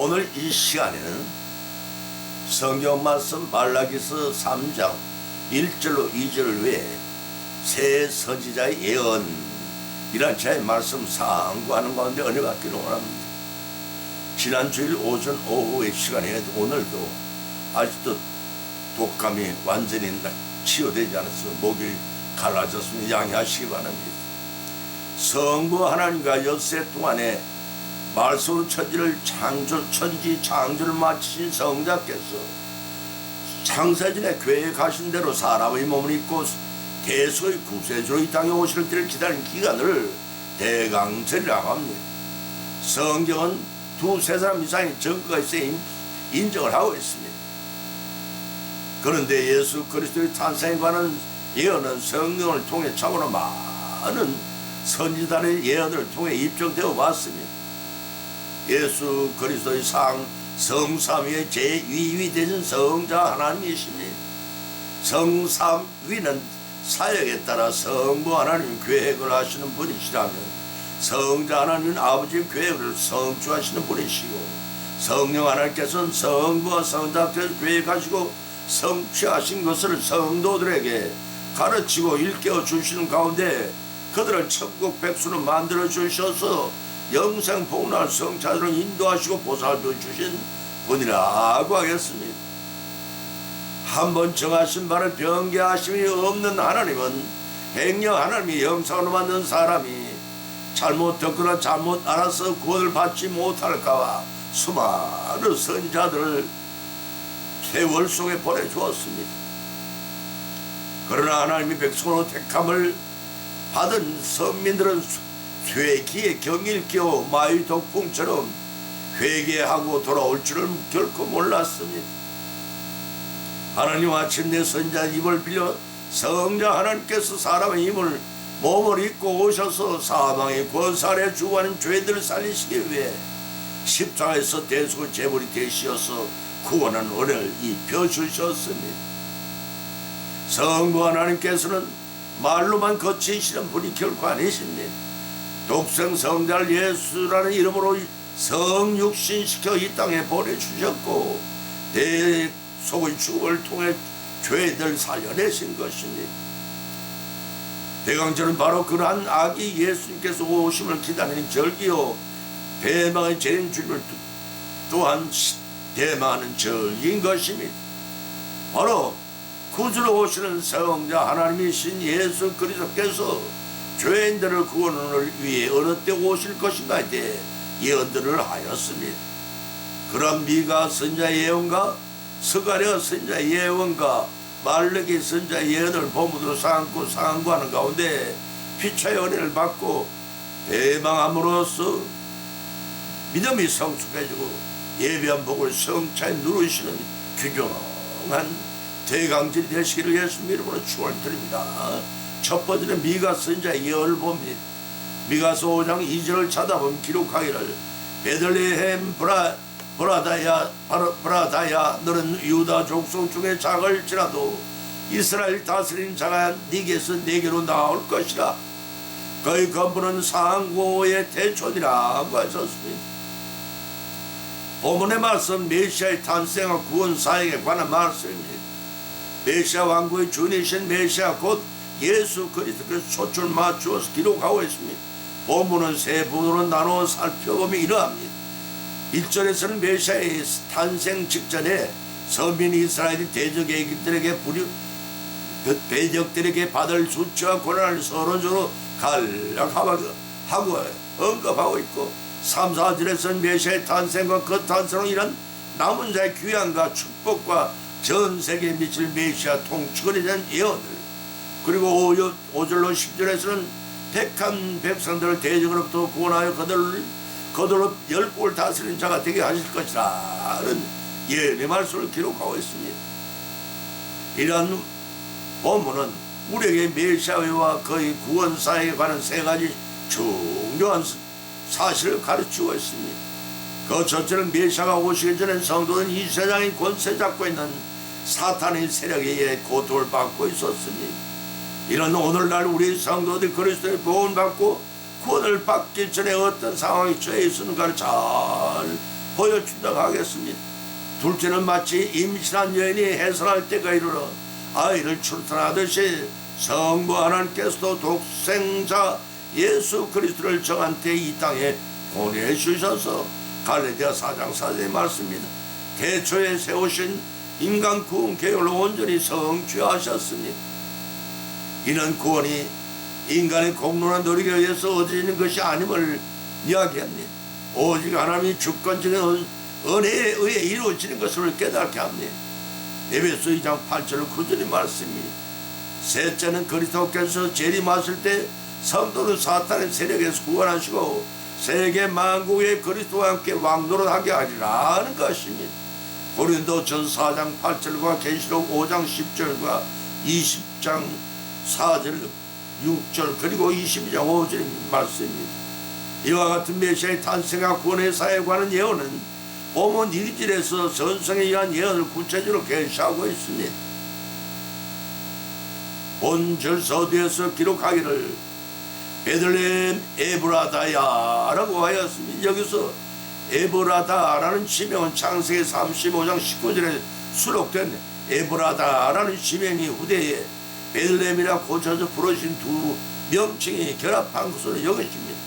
오늘 이 시간에는 성경 말씀 말라기서 3장 1절로 2절 외에 새 선지자의 예언이란 제 말씀 상고하는 가운데 은혜 받기를 원합니다. 지난 주일 오전 오후의 시간에 오늘도 아직도 독감이 완전히 치유되지 않아서 목이 갈라졌으면 양해하시기 바랍니다. 성부 하나님과 엿새 동안에 말씀 천지를 천지 창조를 마치신 성자께서 창세전에 계획하신 대로 사람의 몸을 입고 대소의 구세주로 이 땅에 오실 때를 기다린 기간을 대강절이라고 합니다. 성경은 두세 사람 이상의 증거가 있어 인정을 하고 있습니다. 그런데 예수 그리스도의 탄생에 관한 예언은 성경을 통해 참으로 많은 선지자의 예언을 통해 입증되어 왔습니다. 예수 그리스도의 성삼위의 제2위 되신 성자 하나님이십니다. 성삼위는 사역에 따라 성부 하나님 계획을 하시는 분이시라면 성자 하나님은 아버지의 계획을 성취하시는 분이시고 성령 하나님께서는 성부와 성자께서 계획하시고 성취하신 것을 성도들에게 가르치고 일깨워 주시는 가운데 그들을 천국 백수로 만들어 주셔서 영생 복날 성자들을 인도하시고 보살펴 주신 분이라고 하겠습니다. 한번 정하신 바를 변개하심이 없는 하나님은 행여 하나님이 영상으로 만든 사람이 잘못 듣거나 잘못 알아서 구원을 받지 못할까봐 수많은 선지자들을 세월 속에 보내주었습니다. 그러나 하나님이 백성으로 택함을 받은 선민들은 쇠기에 경일 끼워 마의 독풍처럼 회개하고 돌아올 줄을 결코 몰랐습니다. 하나님 마침내 선지자 입을 빌려 성자 하나님께서 사람의 힘을 몸을 입고 오셔서 사망의 권살에 주관하는 죄들을 살리시기 위해 십자가에서 대속의 제물이 되시어서 구원한 은혜를 입혀주셨습니다. 성부 하나님께서는 말로만 거치시는 분이 결코 아니십니다. 독생 성자를 예수라는 이름으로 성육신시켜 이 땅에 보내주셨고 대속의 죽음을 통해 죄들 살려내신 것입니다. 대강절은 바로 그러한 아기 예수님께서 오심을 기다리는 절기요 대망의 재림 주님을 또한 대망하는 절기인 것입니다. 바로 구주로 오시는 성자 하나님이신 예수 그리스도께서 죄인들을 구원을 위해 어느 때 오실 것인가에 대해 예언들을 하였습니다. 그런 미가 선자 예언과 스가랴 선자 예언과 말라기 선자 예언을 본문으로 삼고 상고하는 가운데 피차의 은혜를 받고 대망함으로써 믿음이 성숙해지고 예비한 복을 성차에 누르시는 귀중한 대강절이 되시기를 예수님 이름으로 축원드립니다. 첫 번째는 미가 선자 예언을 봅니다. 미가서 5장 2절을 찾아보면 기록하기를 베들레헴 브라다야 너는 유다 족속 중에 작을지라도 이스라엘 다스리는 자가 네게서 네게로 나올 것이라 그의 건부는 상고의 대촌이라고 하셨습니다. 본문의 말씀 메시아의 탄생과 구원 사역에 관한 말씀입니다. 메시아 왕국의 주니신 메시아 곧 예수 그리스도께서 초점을 맞추어서 기록하고 있습니다. 본문은 세 부분으로 나누어 살펴보면 이러합니다. 1절에서는 메시아의 탄생 직전에 서민 이스라엘이 대적 애국들에게 대적들에게 받을 수치와 고난을 서론적으로 간략하고 언급하고 있고 3, 4절에서는 메시아의 탄생과 그 탄생으로 인한 남은 자의 귀환과 축복과 전 세계에 미칠 메시아 통치권에 대한 예언을 그리고 5절로 10절에서는 택한 백성들을 대적으로부터 구원하여 그들로 열국을 다스리는 자가 되게 하실 것이라는 예언의 말씀을 기록하고 있습니다. 이러한 본문은 우리에게 메시아와 그의 구원사에 관한 세 가지 중요한 사실을 가르치고 있습니다. 그 첫째는 메시아가 오시기 전에 성도는 이 세상의 권세 잡고 있는 사탄의 세력에 의해 고통을 받고 있었습니다. 이런 오늘날 우리 성도들이 그리스도의 구원받고 구원을 받기 전에 어떤 상황에 처해 있었는가를 잘 보여준다고 하겠습니다. 둘째는 마치 임신한 여인이 해산할 때가 이르러 아이를 출산하듯이 성부 하나님께서도 독생자 예수 그리스도를 저한테 이 땅에 보내주셔서 갈라디아 4장 4절의 말씀입니다. 태초에 세우신 인간 구원 계획을 온전히 성취하셨습니다. 이는 구원이 인간의 공로나 노력에 의해서 얻어지는 것이 아님을 이야기합니다. 오직 하나님이 주권적인 은혜에 의해 이루어지는 것을 깨닫게 합니다. 에베소 2장 8절 9절의 말씀입니다. 셋째는 그리스도께서 재림하실 때 성도를 사탄의 세력에서 구원하시고 세계 만국에 그리스도와 함께 왕노릇하게 하리라는 것입니다. 고린도전서 4장 8절과 계시록 5장 10절과 20장 4절 6절 그리고 22장 5절의 말씀입니다. 이와 같은 메시아의 탄생과 구원의 사에 관한 예언은 본문 1절에서 전성에 의한 예언을 구체적으로 계시하고 있습니다. 본절 서두에서 기록하기를 베들레헴 에브라다야라고 하였습니다. 여기서 에브라다라는 지명은 창세기 35장 19절에 수록된 에브라다라는 지명이 후대에 베들레헴이라 고쳐서 부르신 두 명칭이 결합한 것으로 여겨집니다.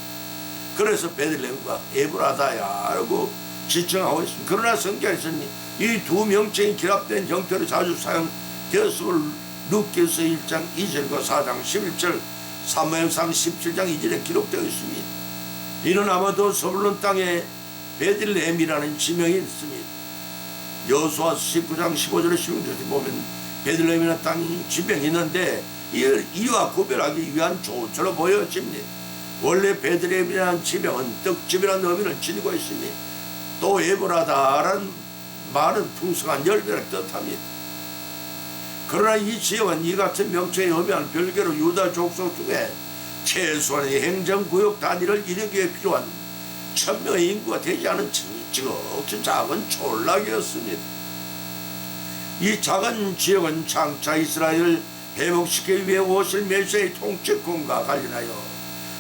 그래서 베들레헴과 에브라다야라고 지칭하고 있습니다. 그러나 성경에서는 이 두 명칭이 결합된 형태로 자주 사용되었음을 루카서 1장 2절과 4장 11절 사무엘상 17장 2절에 기록되어 있습니다. 이는 아마도 서불론 땅에 베들레헴이라는 지명이 있습니다. 여호수아 19장 15절에 16절에 보면 베들레헴이라는 땅 지명이 있는데 이와 구별하기 위한 조처로 보여집니다. 원래 베들레헴이라는 지명은 떡집이라는 의미를 지니고 있습니다. 또 에브라다라는 말은 풍성한 열매를 뜻합니다. 그러나 이 지역은 이 같은 명칭의 의미와는 별개로 유다 족속 중에 최소한의 행정구역 단위를 이루기에 필요한 1000명의 인구가 되지 않은 지극히 작은 촌락이었습니다. 이 작은 지역은 장차 이스라엘을 회복시키기 위해 오실 메시아의 통치권과 관련하여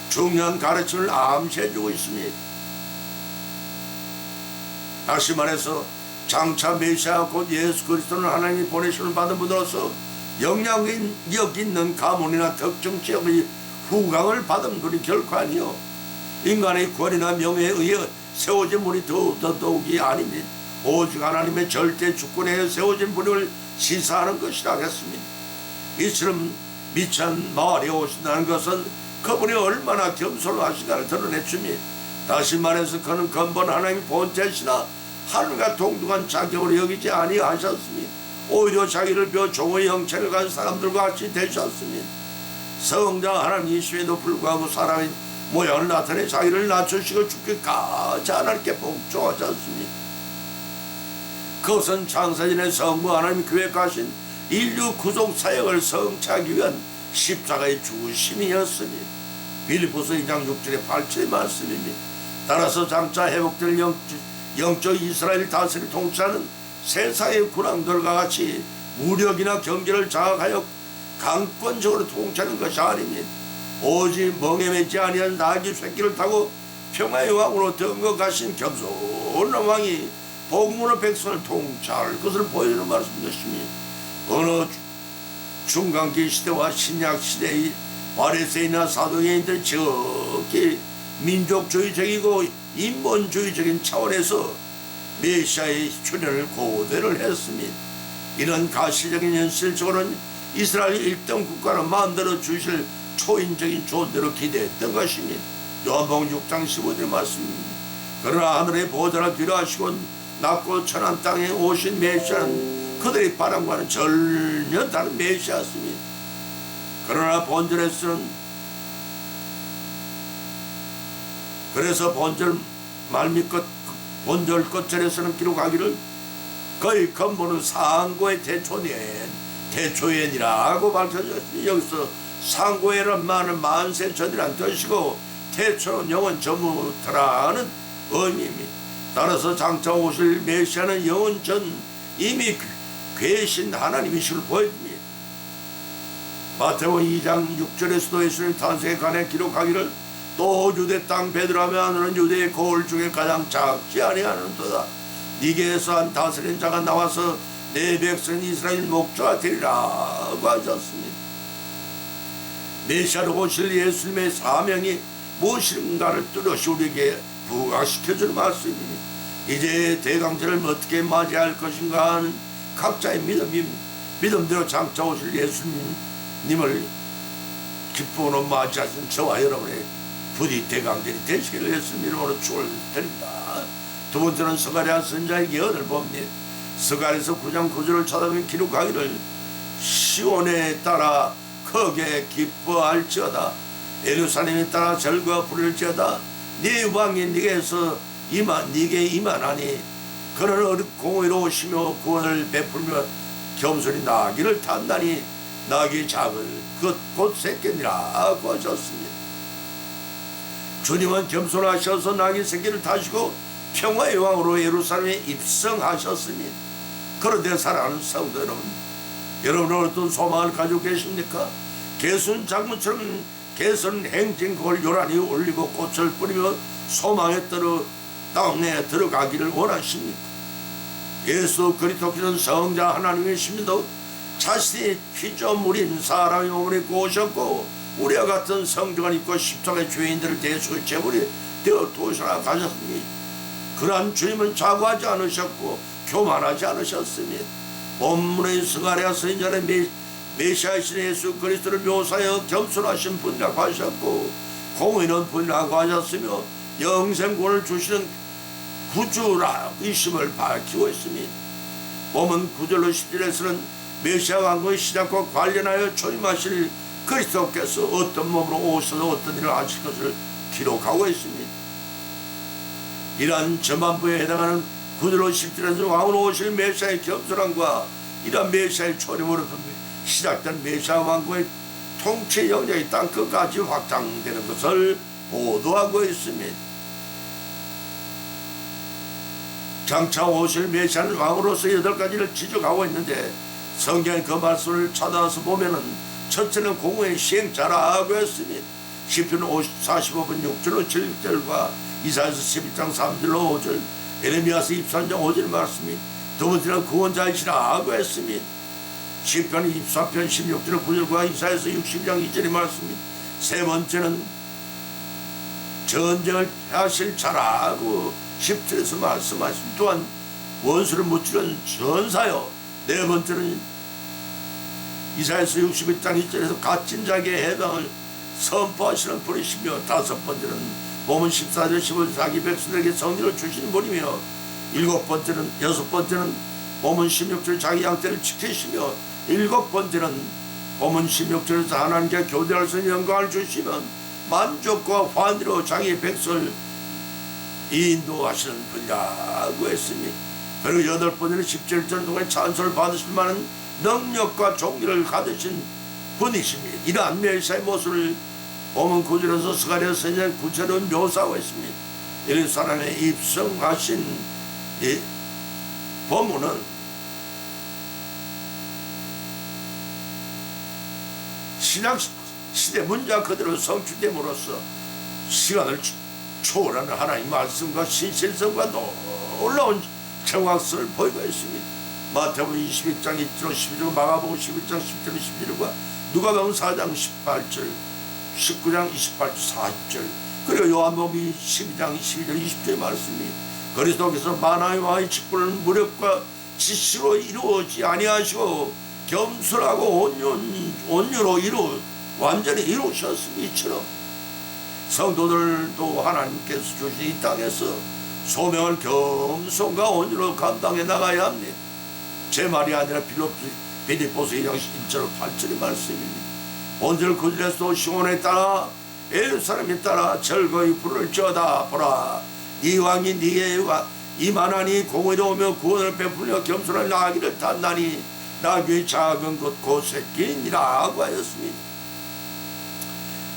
중요한 가르침을 암시해주고 있습니다. 다시 말해서 장차 메시아 곧 예수 그리스도는 하나님이 보내심을 받은 분으로서 영향력 있는 가문이나 특정 지역의 후광을 받은 분이 결코 아니요 인간의 권위나 명예에 의해 세워진 분이 더더욱이 아닙니다. 오직 하나님의 절대 주권에 세워진 분을 시사하는 것이라 하겠습니다. 이처럼 미천 마을에 오신다는 것은 그분이 얼마나 겸손하신가를 드러내줍니다. 다시 말해서 그는 근본 하나님의 본체시나 하늘과 동등한 자격으로 여기지 아니하셨습니다. 오히려 자기를 비워 종의 형체를 가진 사람들과 같이 되셨습니다. 성자 하나님이심에도 불구하고 사람의 모양을 나타내 자기를 낮추시고 죽기까지 하나님께 복종하셨습니다. 그것은 창세전에 성부 하나님이 계획하신 인류 구속 사역을 성취하기 위한 십자가의 중심이었습니다. 빌립보서 2장 6절에 8절의 말씀입니다. 따라서 장차 회복될 영적 이스라엘 다스를 통치하는 세상의 군왕들과 같이 무력이나 경제를 장악하여 강권적으로 통치하는 것이 아닙니다. 오직 멍에 매지 아니한 나귀 새끼를 타고 평화의 왕으로 등극하신 겸손한 왕이 복음으로 백성을 통치할 것을 보여주는 말씀이었습니다. 어느 중간기 시대와 신약 시대의 바리새인이나 사두개인들은 지극히 민족주의적이고 인본주의적인 차원에서 메시아의 출현을 고대를 했습니다. 이런 가시적인 현실적으로는 이스라엘 1등 국가를 만들어 주실 초인적인 존재로 기대했던 것입니다. 요한복음 6장 15절 말씀입니다. 그러나 하늘의 보좌를 뒤로하시고 낮고 천한 땅에 오신 메시아는 그들의 바람과는 전혀 다른 메시아였습니다. 그러나 본절에서는 그래서 본절 말미 끝 본절 끝절에서는 기록하기를 그의 근본은 상고의 태초엔이라고 밝혀졌습니다. 여기서 상고에는 많은 만세 전이란 뜻이고 태초는 영원 전부터라는 의미입니다. 따라서 장차 오실 메시아는 영원 전 이미 계신 하나님이심을 보여줍니다. 마태복음 2장 6절에서도 예수님 탄생에 관해 기록하기를 또 유대 땅 베드라며 하늘은 유대의 거울 중에 가장 작지 아니하는도다. 니게에서 한 다스린 자가 나와서 내 백성 이스라엘 목자가 되리라고 하셨습니다. 메시아로 오실 예수님의 사명이 무엇인가를 뚜렷이 우리에게 부각시켜주는 말씀입니다. 이제 대강제를 어떻게 맞이할 것인가 하는 각자의 믿음대로 장차 오실 예수님을 기쁨으로 맞이하신 저와 여러분의 부디 대강제이 되시기를 예수님 이름으로 축원드립니다. 두 번째는 스가랴 선지자의 예언을 봅니다. 스가랴서 9장 9절을 찾아보면 기록하기를 시온에 따라 크게 기뻐할지어다. 예루살렘에 따라 절과 부를지어다. 네 왕이 네게서 네게 임하나니 그는 공의로우시며 구원을 베풀며 겸손히 나귀를 탄다니 나귀 작을 곧 새끼니라고 하셨습니다. 주님은 겸손하셔서 나귀 새끼를 타시고 평화의 왕으로 예루살렘에 입성하셨습니다. 그런데 사랑하는 성도 여러분은 어떤 소망을 가지고 계십니까? 개순 작물처럼 개선 행진 그걸 요란히 올리고 꽃을 뿌리며 소망에 땅에 들어가기를 원하십니까? 예수 그리스도께서는 성자 하나님이십니다. 자신이 피조물인 사람의 몸을 입고 오셨고 우리와 같은 성정을 입고 십자가의 죄인들을 대속의 제물이 되어 도시라 가셨습니다. 그러한 주님은 자고하지 않으셨고 교만하지 않으셨습니다. 본문의 스가랴 선지자는 메시아이신 예수 그리스도를 묘사하여 겸손하신 분이라고 하셨고 공의는 분이라고 하셨으며 영생권을 주시는 구주라이심을 밝히고 있습니다. 본문 9절로 10절에서는 메시아 왕국의 시작과 관련하여 초임하실 그리스도께서 어떤 몸으로 오셔서 어떤 일을 하실 것을 기록하고 있습니다. 이러한 전반부에 해당하는 9절로 10절에서 왕으로 오실 메시아의 겸손함과 이러한 메시아의 초림으로 시작된 메시아 왕국의 통치 영역이 땅 끝까지 확장되는 것을 보도하고 있습니다. 장차 오실 메시아는 왕으로서 8가지를 지적하고 있는데 성경의 그 말씀을 찾아서 보면은 첫째는 공의의 시행자라고 했습니다. 시편 45편 6절로 7절과 이사야서 11장 3절로 5절, 에레미야서 23장 5절 말씀이 두 번째는 구원자이시라고 했습니다. 시편 24편 16절 9절과 이사야서 62장 2절의 말씀이 세 번째는 전쟁을 하실 자라고 10절에서 말씀하신 또한 원수를 무찌르는 전사요. 네 번째는 이사야서 61장 2절에서 갇힌 자에게 해방을 선포하시는 분이시며 다섯 번째는 본문 14절 15절 자기 백성들에게 성리를 주시는 분이며 여섯 번째는 본문 16절 자기 양떼를 지키시며 일곱 번째는 본문 16절에서 하나님께 교대할 수 있는 영광을 주시면 만족과 환희로 자기 백성을 인도하시는 분이라고 했습니다. 그리고 여덟 번째는 17절 동안 찬송을 받으실 만한 능력과 종기를 가지신 분이십니다. 이러한 메시아의 모습을 본문 9절에서 스가랴 선지자의 구체로 묘사하고 있습니다. 예루살렘에 입성하신 이 본문은 신약 시대 문자 그대로 성취됨으로써 시간을 초월하는 하나님의 말씀과 신실성과 놀라운 정확성을 보이고 있습니다. 마태복음 21장 1절 12절, 마가복음 11장 10절 11절과 누가복음 4장 18절, 19장 28절 40절, 그리고 요한복음 12장 12절 20절의 말씀이 그리스도께서 만화의 왕의 직분은 무력과 지시로 이루어지지 아니하시고 겸손하고 온유로 완전히 이루셨으니 이처럼 성도들도 하나님께서 주신 이 땅에서 소명을 겸손과 온유로 감당해 나가야 합니다. 제 말이 아니라 빌립보서 2장 1절 8절의 말씀입니다. 본절 9절에서 시온에 따라 예루살렘에 따라 절거히 부를지어다. 보라 이 왕이 네게 임하나니 공의로우며 구원을 베풀며 겸손한 나귀를 탄다니 나귀의 작은 것 곧 새끼니라고 하였습니다.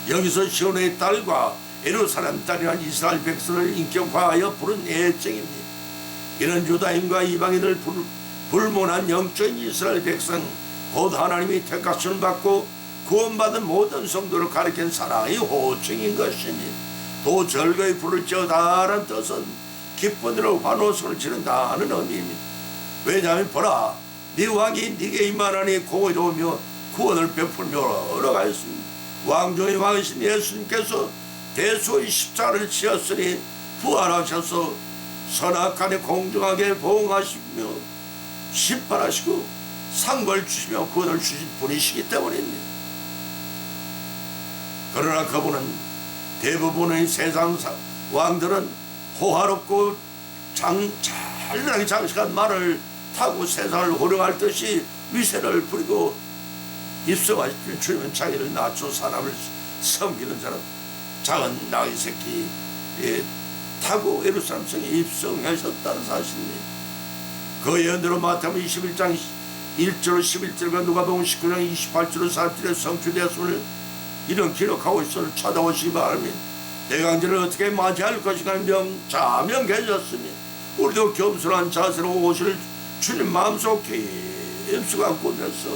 여기서 시온의 딸과 예루살렘 딸이란 이스라엘 백성을 인격화하여 부른 애칭입니다. 이는 유다인과 이방인을 불문한 영적인 이스라엘 백성 곧 하나님이 택하심을 받고 구원받은 모든 성도를 가리킨 사랑의 호칭인 것입니다. 또 절거에 부를지어다라는 뜻은 기쁜 대로 환호성을 지른다는 의미입니다. 왜냐하면 보라, 네 왕이 네게 임하나니 공의로우며 구원을 베풀며 걸어가였습니다. 왕중의 왕이신 예수님께서 대소의 십자가를 지었으니 부활하셔서 선악간에 공정하게 보응하시며 심판하시고 상벌 주시며 구원을 주신 분이시기 때문입니다. 그러나 그분은 대부분의 세상 왕들은 호화롭고 찬란하게 장식한 말을 타고 세상을 호령할 듯이 위세를 부리고 입성하신 주님은 자기를 낮춰 사람을 섬기는 자는 작은 나귀 새끼 타고 예루살렘 성에 입성하셨다는 사실입니다. 그 예언대로 마태복음 21장 1절 11절과 누가복음 19장 28절 30절에 성취되었음을 이런 기록하고 있음을 찾아오시기 바랍니다. 대강제를 어떻게 맞이할 것인가 명계졌으니 우리도 겸손한 자세로 오실 주님 마음속 깊이 안고 내서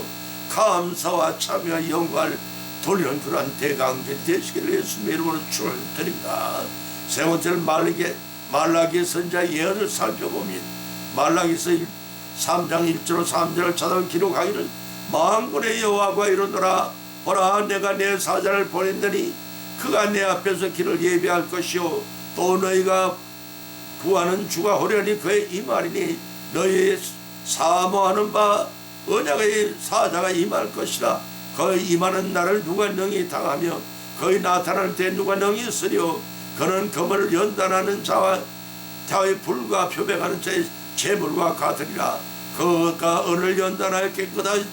감사와 참여와 영광을 돌리는 그러한 대강제 되시기를 예수님의 이름으로 축원을 드립니다. 세 번째는 말라기 선자 예언을 살펴봅니다. 말라기서 3장 1절 3절을 찾아온 기록하기를 만군의 여호와가 이르노라 보라 내가 내 사자를 보냈더니 그가 내 앞에서 길을 예비할 것이요 또 너희가 구하는 주가 호련히 그의 임하리니 너희 사모하는 바 언약의 사자가 임할 것이라 그의 임하는 날을 누가 능히 당하며 그의 나타날 때 누가 능히 쓰리오 그는 금을 연단하는 자와 자의 불과 표백하는 자의 재물과 같으리라 그가 은을 연단하여 깨끗하게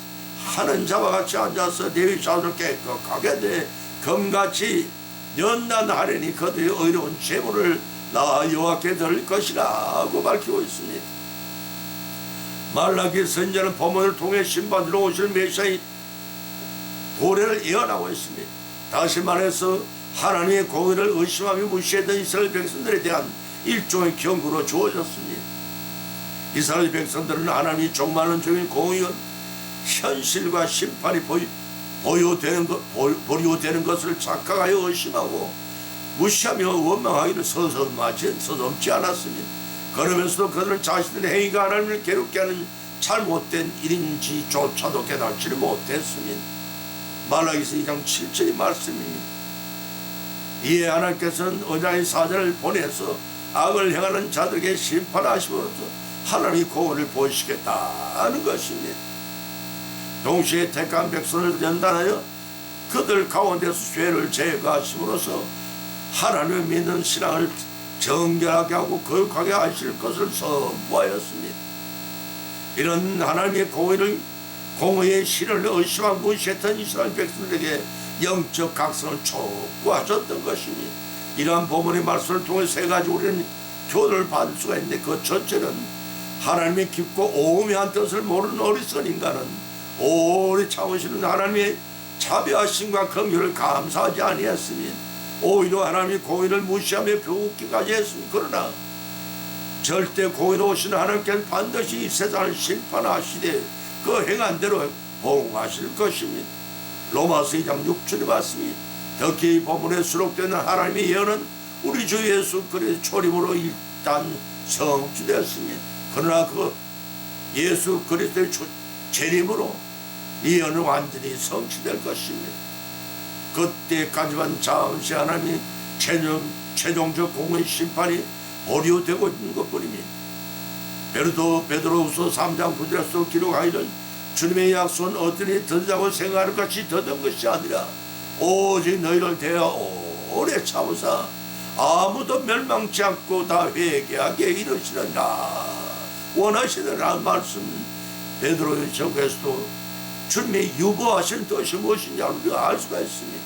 하는 자와 같이 앉아서 레위 자들 깨끗하게 돼 금같이 연단하려니 그들의 의로운 재물을 나 여호와께 드릴 것이라고 밝히고 있습니다. 말라기 선지자는 범언을 통해 심판으로 오실 메시아의 도래를 예언하고 있습니다. 다시 말해서 하나님의 공의를 의심하며 무시했던 이스라엘 백성들에 대한 일종의 경고로 주어졌습니다. 이스라엘 백성들은 하나님이 종말하는 종인 공의는 현실과 심판이 보류되는 것을 착각하여 의심하고 무시하며 원망하기를 서슴지 않았습니다. 그러면서도 그들은 자신들의 행위가 하나님을 괴롭게 하는 잘못된 일인지조차도 깨닫지를 못했습니다. 말라기서 2장 7절의 말씀입니다. 이에 하나님께서는 언약의 사자를 보내서 악을 행하는 자들에게 심판하심으로써 하나님의 공의를 보이시겠다는 것입니다. 동시에 택한 백성을 연단하여 그들 가운데서 죄를 제거하심으로써 하나님을 믿는 신앙을 정결하게 하고 거룩하게 하실 것을 선포하였습니다. 이런 하나님의 공의의 실을 의심하고 무시했던 이스라엘 백성들에게 영적 각성을 촉구하셨던 것입니다. 이러한 본문의 말씀을 통해 세 가지 우리는 교훈을 받을 수가 있는데 그 첫째는 하나님의 깊고 오묘한 뜻을 모르는 어리석은 인간은 오래 참으시는 하나님의 자비하심과 긍휼을 감사하지 아니했습니다. 오히려 하나님의 공의를 무시하며 비웃기까지 했습니다. 그러나 절대 공의로우신 하나님께는 반드시 이 세상을 심판하시되 그 행한 대로 보응하실 것입니다. 로마서 2장 6절의 말씀이 특히 이 본문에 수록되는 하나님의 예언은 우리 주 예수 그리스도의 초림으로 일단 성취되었습니다. 그러나 그 예수 그리스도의 재림으로 이 예언은 완전히 성취될 것입니다. 그때까지만 잠시 하나님이 최종적 공의 심판이 보류되고 있는 것뿐입니다. 베드로후서 3장 9절에서 기록하기를 주님의 약속은 어떠니 더디다고 생각하는 것이 더딘 것이 아니라 오직 너희를 대하여 오래 참으사 아무도 멸망치 않고 다 회개하게 이르시느니라 원하시느라는 말씀. 베드로의 적에서도 주님의 유보하시는 뜻이 무엇인지 우리가 알 수가 있습니다.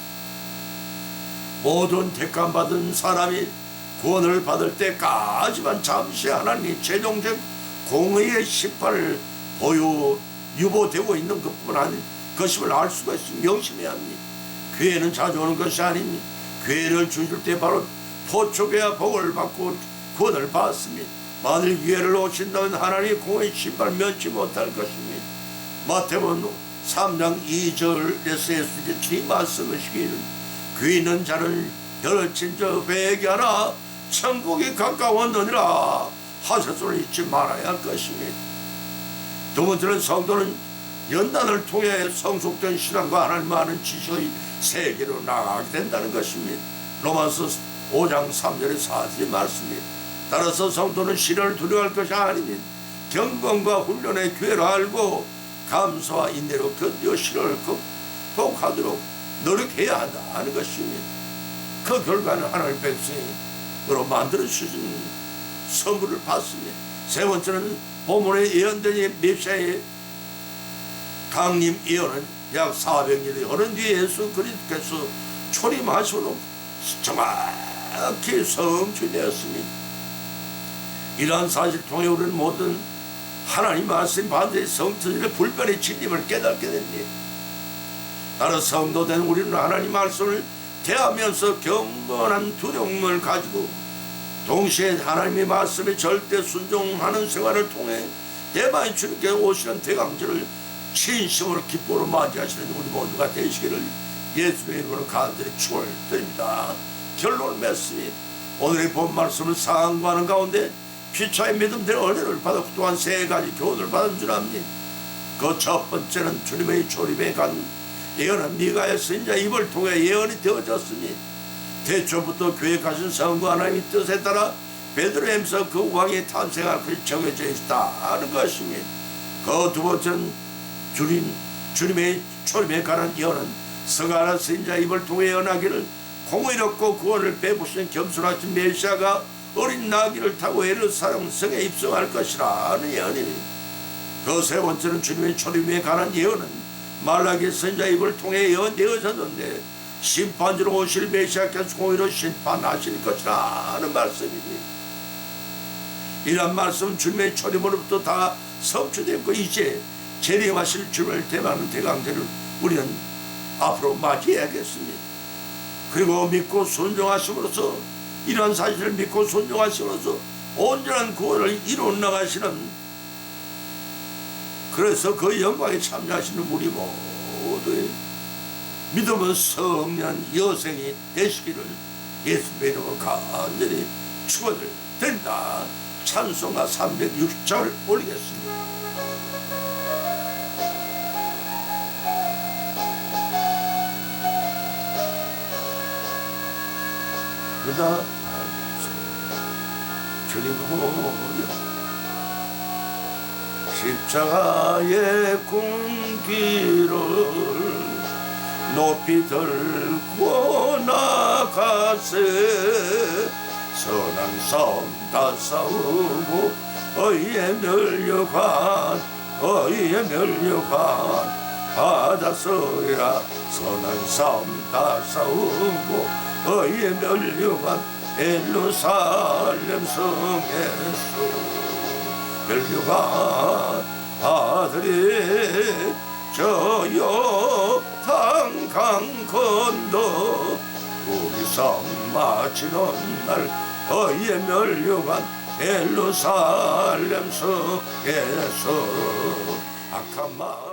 모든 택함받은 사람이 구원을 받을 때까지만 잠시 하나님이 최종적 공의의 심판을 유보되고 있는 것뿐 아닌 것임을 알 수가 있습니다. 명심해야 합니다. 교회는 자주 오는 것이 아닙니다. 교회를 주실 때 바로 포촉해야 복을 받고 구원을 받습니다. 만일 교회를 오신다면 하나님의 공의 심판을 면치 못할 것입니다. 마태복음 3장 2절에서 예수님이 말씀하시기를 귀 있는 자를 너를 진저 회개하라 천국이 가까웠느니라 하셨음을 잊지 말아야 할 것입니다. 두 번째는 성도는 연단을 통해 성숙된 신앙과 하나님 아는 지식의 세계로 나아가게 된다는 것입니다. 로마서 5장 3절의 4절의 말씀입니다. 따라서 성도는 시련을 두려워할 것이 아닙니다. 경건과 훈련의 기회로 알고 감사와 인내로 견디어 시련을 극복하도록 노력해야 한다는 것입니다. 그 결과는 하나님의 백성으로 만들어주신 선물을 받습니다. 세 번째는 본문에 예언된 메시아의 강림 예언은 약 400년이 흐른 뒤에 예수 그리스도께서 초림하시고 정확히 성취되었습니다. 이러한 사실을 통해 우리는 모든 하나님 말씀 반드시 성천의 불변의 진림을 깨닫게 됩니다. 따라 성도된 우리는 하나님 말씀을 대하면서 경건한 두려움을 가지고 동시에 하나님의 말씀에 절대 순종하는 생활을 통해 대만의 주님께 오시는 대강절을 진심으로 기쁨으로 맞이하시는 우리 모두가 되시기를 예수의 이름으로 간절히 축원드립니다. 결론을 맺습니다. 오늘의 본 말씀을 상고하는 가운데 피차의 믿음대로 은혜를 받았고 또한 세 가지 교훈을 받은 줄 압니다. 그 첫 번째는 주님의 초림에 간 예언은 미가의 선지자 입을 통해 예언이 되어졌습니다. 태초부터 계획하신 성과 하나님의 뜻에 따라 베들레헴에서 그 왕이 탄생할 것이 정해져 있다는 것입니다. 그 두 번째는 주님의 초림에 관한 예언은 스가랴 선지자 입을 통해 예언하기를 공의롭고 구원을 베푸신 겸손하신 메시아가 어린 나귀를 타고 예루살렘 성에 입성할 것이라는 예언입니다. 그 세 번째는 주님의 초림에 관한 예언은 말라기 선지자 입을 통해 예언되어졌는데 심판주로 오실 메시아께서 공의로 심판하실 것이라는 말씀입니다. 이런 말씀은 주님의 초림으로부터 다 성취되었고 이제 재림하실 주님을 대하는 대강제를 우리는 앞으로 맞이해야겠습니다. 그리고 믿고 순종하심으로써 이러한 사실을 믿고 순종하심으로써 온전한 구원을 이루어 나가시는 그래서 그 영광에 참여하시는 우리 모두의 믿음은 성령한 여생이 되시기를 예수의 이름으로 간절히 축원을 드린다. 찬송가 360장을 올리겠습니다. 그다 주님으로 십자가의 군기를 높이 들고 나가세 선한 싸움 다 싸우고 의에 멸류관 받아서리라 선한 싸움 다 싸우고 의에 멸류관 예루살렘 성에서 멸류관 아들이 저 요단 강 건너 우리 삶 마치는 날 의의 멸류관 예루살렘 성에서 악한 말